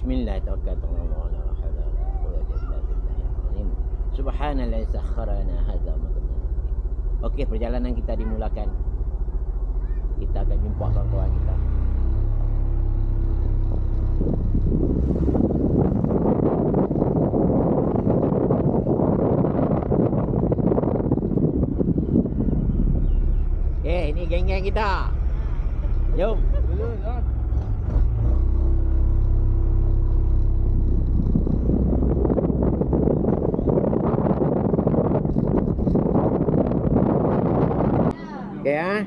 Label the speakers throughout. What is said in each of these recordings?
Speaker 1: Bismillah tawakkaltu 'ala Allah la haula wala quwwata illa billahil azim. Subhanallazi sakharana hadza ma kunna. Okey, perjalanan kita dimulakan. Kita akan jumpa kawan-kawan kita. Ini geng-geng kita. Jom. Okey ah.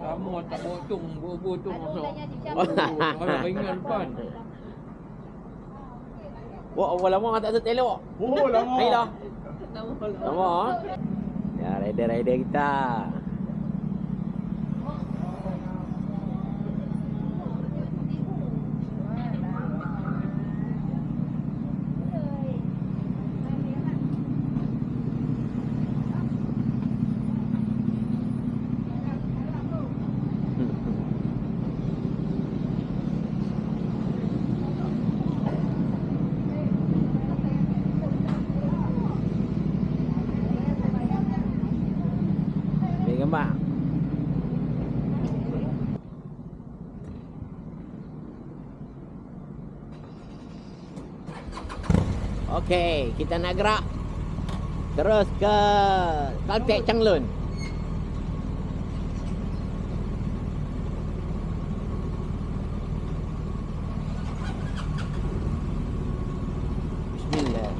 Speaker 2: Kamu tak botong, botong masuk. Kalau ringan depan.
Speaker 1: Wah, awal lama tak setelok.
Speaker 2: Oh, lama.
Speaker 1: Hai dah. Lama. Ya, rider-rider kita. Gambar. Okey, kita nak gerak terus ke Caltech Changlun. Bismillah.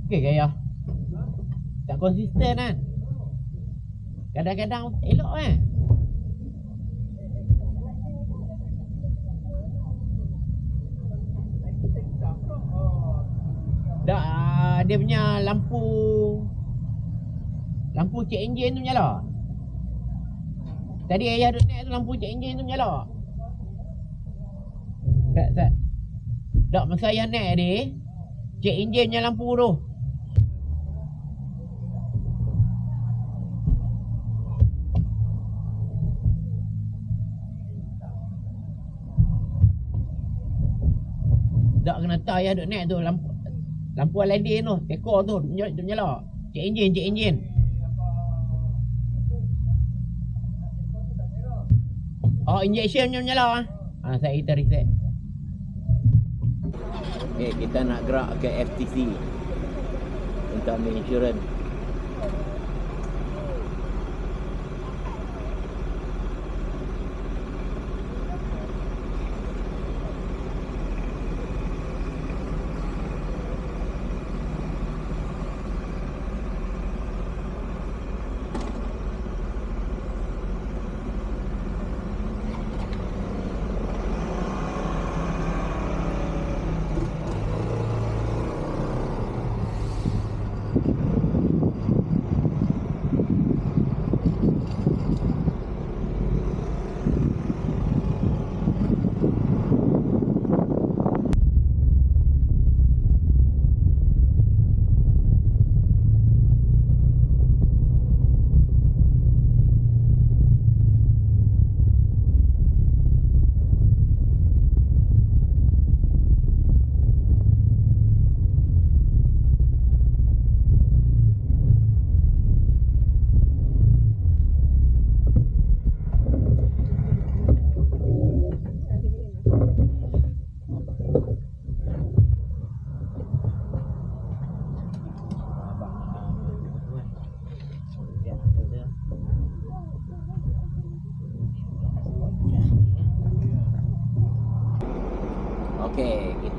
Speaker 1: Okey gaya. Tak konsisten kan? Kadang-kadang elok kan? Dah dia punya lampu check engine tu menyala. Tadi ayah duduk naik tu lampu check engine tu menyala. Tak. Tak masa ayah naik tadi, check engine punya lampu tu. Tak kena tahu ayah duduk naik tu lampu Aladdin tu, tekor tu menyala. Check engine. Oh, injection menyala. Saya kita reset. Okay, kita nak gerak ke FTC untuk ambil insurans.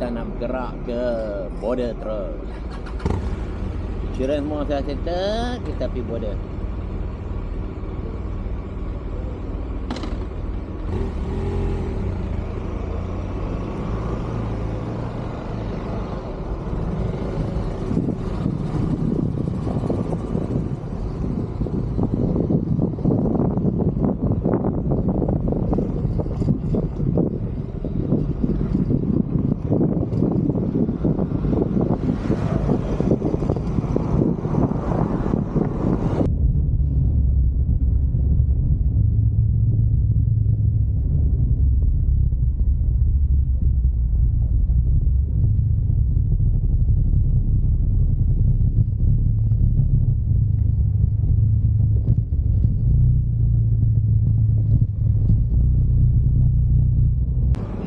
Speaker 1: kita nak bergerak ke border terus. Insurans semua dah settle, kita pergi border.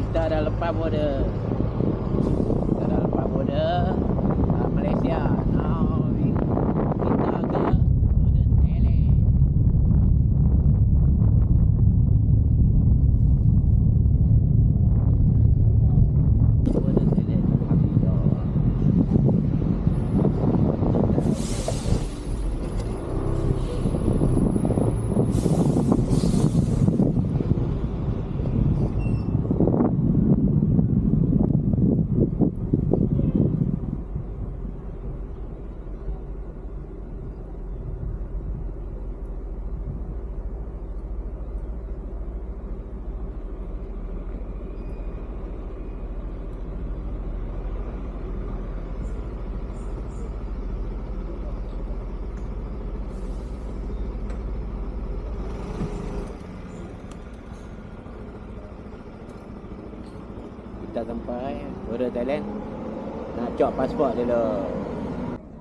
Speaker 1: Kita dah lepas border. Kita dah lepas border Malaysia. Now kita ke border Thailand. Border Thailand, alhamdulillah. Kita sampai border Thailand. Nak cop pasport dulu.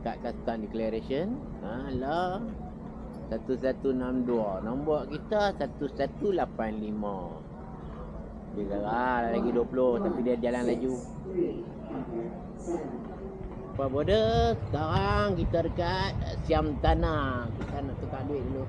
Speaker 1: Kat custom declaration. Lah 1162. Nombor kita 1185. Bila lagi 20 tapi dia jalan laju. Apa border? Sekarang kita dekat Siam Tanah. Kita nak tukar duit dulu.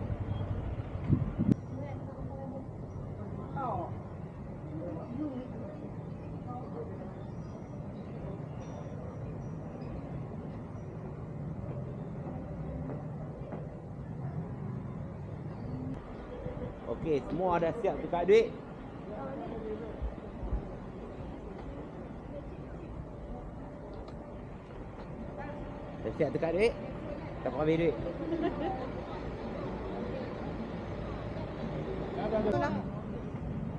Speaker 1: Okey, semua dah siap tukar duit. Dah siap tukar duit? Tak apa habis duit.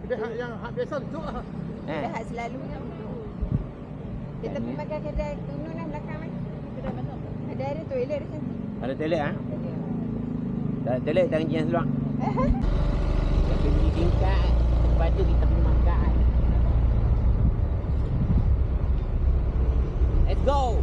Speaker 3: Dia yang hak biasa tu lah.
Speaker 4: Dah hak selalunya. Kita pergi makan kedai tunun yang belakang kan. Kedai mana? Kedai ada toilet dia cantik.
Speaker 1: Ada toilet ah? Tak ada toilet tangan jian seluar. Kita pergi tingkat, lepas tu kita pergi makan. Let's go!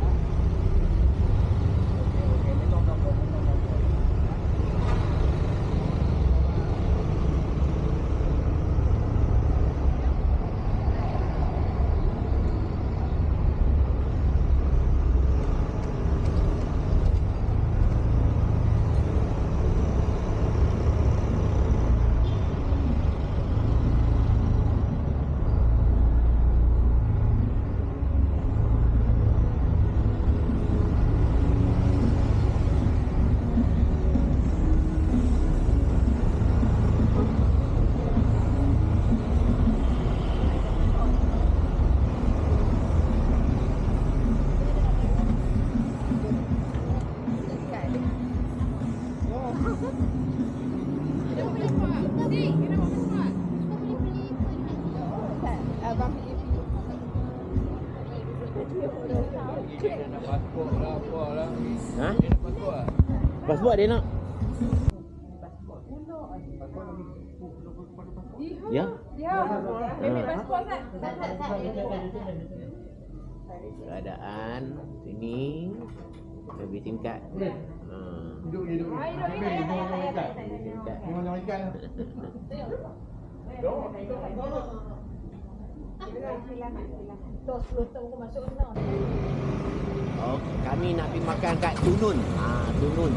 Speaker 4: Abang pilih.
Speaker 2: Dia nak pasport lah, apa lah.
Speaker 1: Ha?
Speaker 2: Dia nak pasport lah.
Speaker 1: Pasport dia nak? Ya?
Speaker 4: Ya. Ambil pasport tak?
Speaker 1: Keadaan sini lebih tingkat.
Speaker 3: Duduk je duduk. Tingkat. Memang ikan.
Speaker 1: Oh, kami nak pergi makan kat Tunun. Tunun.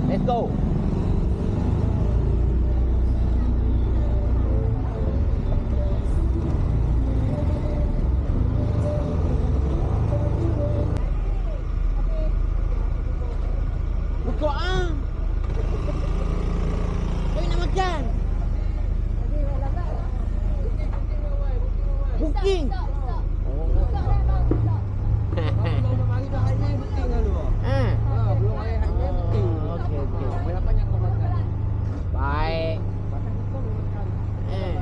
Speaker 1: Let's go. Booking.
Speaker 2: Belum mari dah highway booking kan tu.
Speaker 1: Ah.
Speaker 2: Belum mari highway booking.
Speaker 1: Okey okey.
Speaker 2: Berapa banyak kau makan?
Speaker 1: Baik. Eh.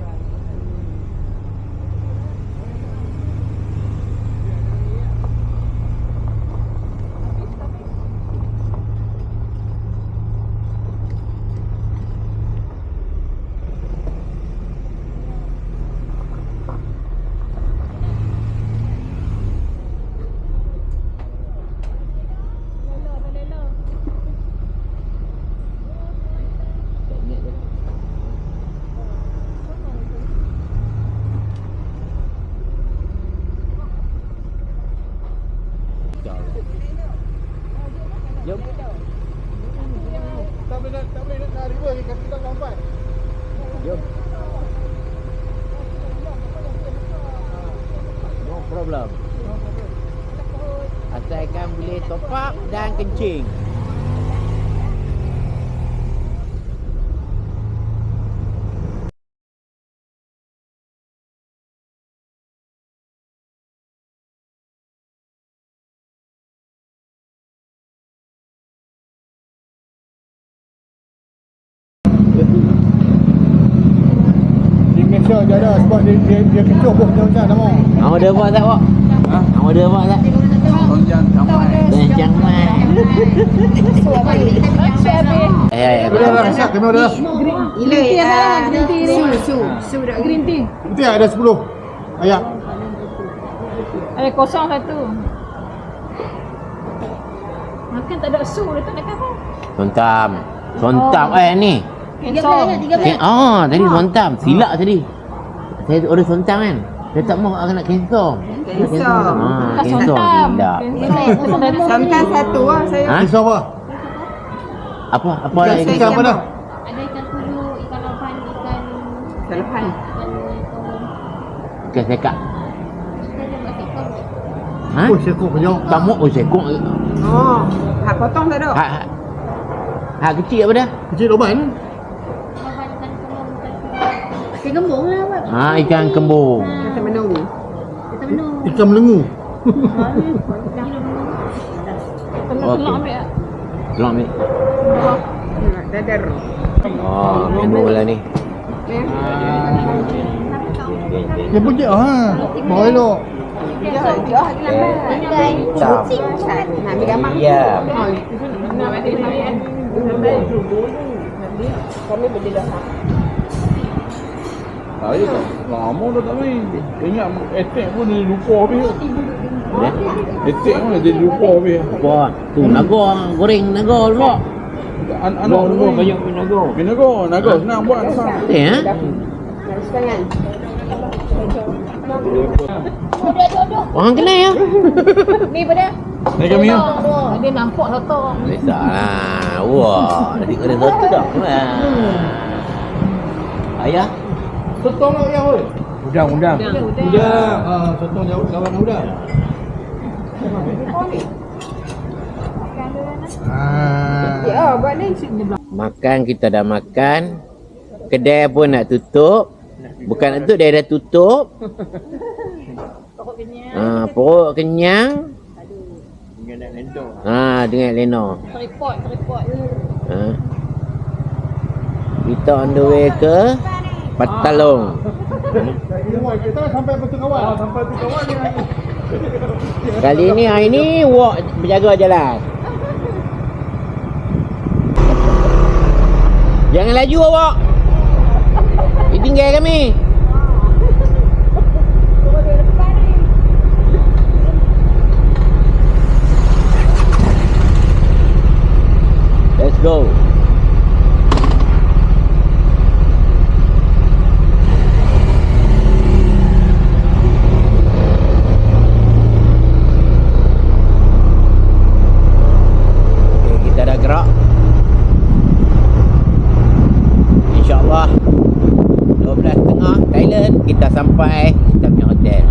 Speaker 1: Jom.
Speaker 3: Tak boleh nak cari river ni, kita lompat.
Speaker 1: Jom. No problem. Asalkan boleh top up dan kencing.
Speaker 3: Dia make sure dia ada sebab dia kecoh pun macam nama.
Speaker 1: Awak ada buat tak, Wak?
Speaker 2: Ha?
Speaker 1: Awak ada buat tak?
Speaker 2: Tonjang ramai.
Speaker 1: Bencang mai.
Speaker 3: Boleh dah rasa kamera dah.
Speaker 4: Su dah green tea.
Speaker 3: Nanti ada 10 ayat.
Speaker 5: Ada kosong satu. Makan tak ada su, dia tak nak apa.
Speaker 1: Sontam. Sontam ni.
Speaker 5: Kosong.
Speaker 1: Tadi sontam. Silap tadi. Saya order sontam kan. Dia tak mau nak cancel.
Speaker 4: Cancel.
Speaker 1: Cancel. Silap.
Speaker 4: Samkan satu lah saya.
Speaker 1: Ha?
Speaker 3: Kisah apa?
Speaker 1: Apa lagi?
Speaker 3: Kisah apa dah?
Speaker 5: Ada ikan tulu, ikan lapan, ikan
Speaker 4: Selepan.
Speaker 1: Ikan sekak. Ha?
Speaker 3: Oh, sekok penyok.
Speaker 1: Kamu sekok.
Speaker 4: Oh, hak potong tak ada.
Speaker 1: Ha kecil apa dah?
Speaker 3: Kecil doban.
Speaker 5: ikan gembung lah buat.
Speaker 1: Ikan kembung.
Speaker 4: Macam menunggu.
Speaker 5: Kita minum.
Speaker 3: Ikan melengu.
Speaker 5: Telur ambil tak?
Speaker 1: Tolong ambil.
Speaker 4: Dadar.
Speaker 1: Menu lah ni.
Speaker 3: Dia punya Bawa elok.
Speaker 4: Jauh lagi lambat.
Speaker 1: Tam.
Speaker 4: Nak ambil gambar.
Speaker 1: Ya.
Speaker 4: Kami beli dah.
Speaker 2: Saya tak lama dah tak main. Ingat attack pun dia lupa habis.
Speaker 1: Ya.
Speaker 2: Attack pun dia lupa habis.
Speaker 1: Apa? Tu naga goreng naga dulu.
Speaker 2: Anak dulu banyak naga senang buat asal.
Speaker 1: Ha?
Speaker 4: Setengah.
Speaker 1: Orang kenal ya?
Speaker 5: Ni pada.
Speaker 2: Ni kami ya.
Speaker 5: Dia nampak soto.
Speaker 1: Biasalah. Wah, dah tengok dia satu dah. Ayah?
Speaker 3: Sotong nak yang oi.
Speaker 2: Udang.
Speaker 3: Sotong lawan udang.
Speaker 4: Ya, buat ni.
Speaker 1: Makan kita dah makan. Kedai pun nak tutup. Bukan nak tutup, dia dah tutup. Perut kenyang. Dengan leno.
Speaker 5: Tripod.
Speaker 1: Kita on the way ke Patalong.
Speaker 3: Kita sampai Batu Kawan.
Speaker 1: Kali ni hari ni walk berjaga jalan. Jangan laju awak. Dia tinggal kami. Let's go. Kita dah gerak. InsyaAllah 12.30 Thailand kita sampai kita punya hotel.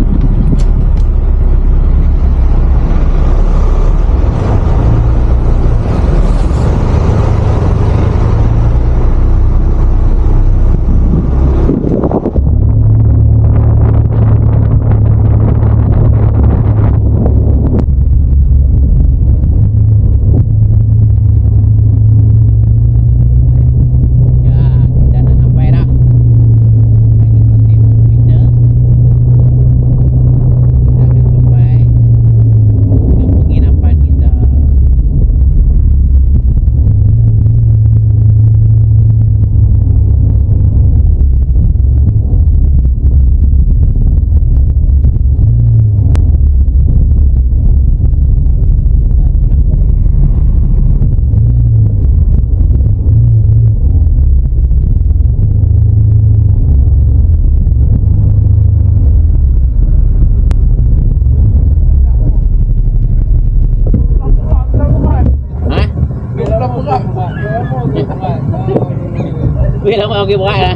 Speaker 1: beg lama okey berat lah.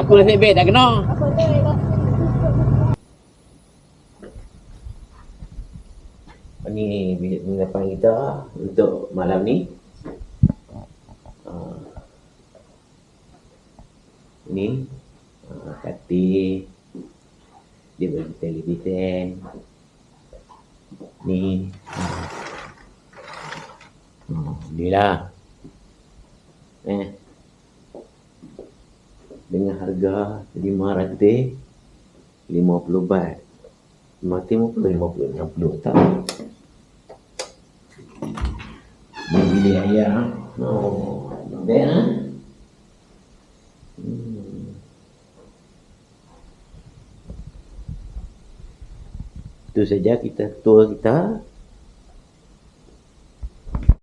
Speaker 1: Aku nasib beg tak kena. Ni penginapan kita untuk malam ni. Ni katil dia bagi televisyen ni ni lah dengan harga 550 baht 550 tak ni bilik ayam best lah. Itu saja kita tour kita